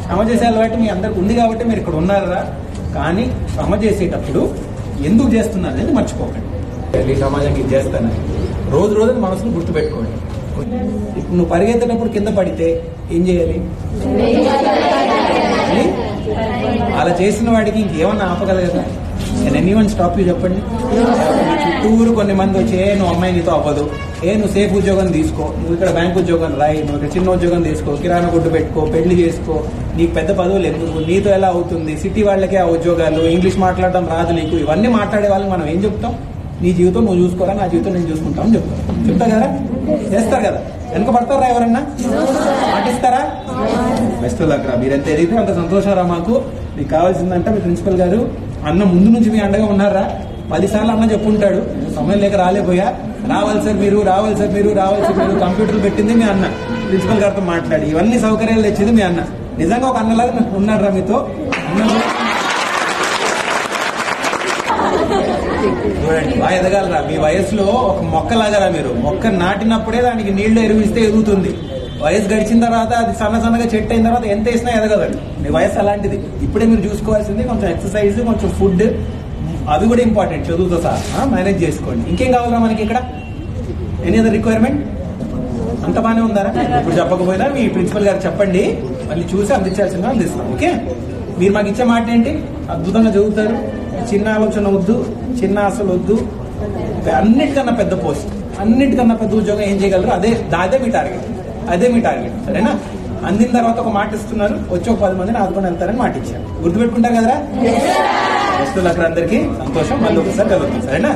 శ్రమ చేసే అలవాటు మీ అందరికి ఉంది కాబట్టి మీరు ఇక్కడ ఉన్నారా. కానీ శ్రమ చేసేటప్పుడు ఎందుకు చేస్తున్నారు అనేది మర్చిపోకండి. ఈ సమాజానికి ఇది చేస్తానని రోజు రోజు మనసును గుర్తుపెట్టుకోండి. ఇప్పుడు నువ్వు పరిగెత్తేటప్పుడు కింద పడితే ఏం చేయాలి? అలా చేసిన వాడికి ఇంకేమన్నా ఆపగలగదా? నేను ఎనీవన్ స్టాప్ యూ చెప్పండి. చుట్టూరు కొన్ని మంది వచ్చి నువ్వు అమ్మాయి నీతో అవ్వదు, నువ్వు సేఫ్ ఉద్యోగం తీసుకో, నువ్వు ఇక్కడ బ్యాంక్ ఉద్యోగం రాయి, నువ్వు ఇక్కడ చిన్న ఉద్యోగం తీసుకో, కిరాణా కొట్టు పెట్టుకో, పెళ్లి చేసుకో, నీకు పెద్ద పదవులు ఎందుకు, నీతో ఎలా అవుతుంది, సిటీ వాళ్ళకే ఆ ఉద్యోగాలు, ఇంగ్లీష్ మాట్లాడడం రాదు నీకు, ఇవన్నీ మాట్లాడే వాళ్ళకి మనం ఏం చెప్తాం? నీ జీవితం నువ్వు చూసుకోరా, నా జీవితం నేను చూసుకుంటామని చెప్తా కదా. చేస్తారు కదా. వెనక పడతారా? ఎవరన్నా పాటిస్తారా? బెస్ట్ లక్ రా. మీరు ఎంత ఎదిగితే అంత సంతోషం రా. మాకు మీకు కావాల్సిందంటే మీ ప్రిన్సిపల్ గారు అన్న ముందు నుంచి మీ అండగా ఉన్నారా? 10 సార్లు అన్న చెప్పుంటాడు, సమయం లేక రాలేపోయా, రావాలి సార్ మీరు, రావాలి సార్ మీరు, రావాలి సార్ మీరు. కంప్యూటర్లు పెట్టింది మీ అన్న, ప్రిన్సిపల్ గారితో మాట్లాడి ఇవన్నీ సౌకర్యాలు తెచ్చింది మీ అన్న. నిజంగా ఒక అన్నలాగా ఉన్నాడు రా మీతో. చూడండి, బాగా ఎదగాలరా. మీ వయసులో ఒక మొక్కలాగరా. మీరు మొక్క నాటినప్పుడే దానికి నీళ్లు ఎరువిస్తే ఎదుగుతుంది. వయసు గడిచిన తర్వాత అది సన్నగా చెట్టు అయిన తర్వాత ఎంత వేసినా ఎదగదండి. మీ వయసు అలాంటిది. ఇప్పుడే మీరు చూసుకోవాల్సింది కొంచెం ఎక్సర్సైజ్, కొంచెం ఫుడ్, అవి కూడా ఇంపార్టెంట్. చదువుతో సహా మేనేజ్ చేసుకోండి. ఇంకేం కావాలరా మనకి ఇక్కడ? Any other requirement? అంత బాగానే ఉందారా? ఇప్పుడు చెప్పకపోయినా మీ ప్రిన్సిపల్ గారు చెప్పండి, మళ్ళీ చూసి అందించాల్సిందిగా అందిస్తాం. ఓకే, మీరు మాకు ఇచ్చే మాట ఏంటి? అద్భుతంగా చదువుతారు, చిన్న ఆలోచన వద్దు, చిన్న ఆశలు వద్దు, అన్నిటికన్నా పెద్ద పోస్ట్, అన్నిటికన్నా పెద్ద ఉద్యోగం ఏం చేయగలరు? అదే మీ టార్గెట్, అదే మీ టార్గెట్. సరేనా? అందిన తర్వాత ఒక మాట ఇస్తున్నారు, వచ్చి ఒక 10 మందిని ఆదుకొని వెళ్తారని మాట ఇచ్చారు. గుర్తుపెట్టుకుంటారు కదరా? అందరికీ సంతోషం. మళ్ళీ ఒకసారి కలుగుతాం. సరేనా?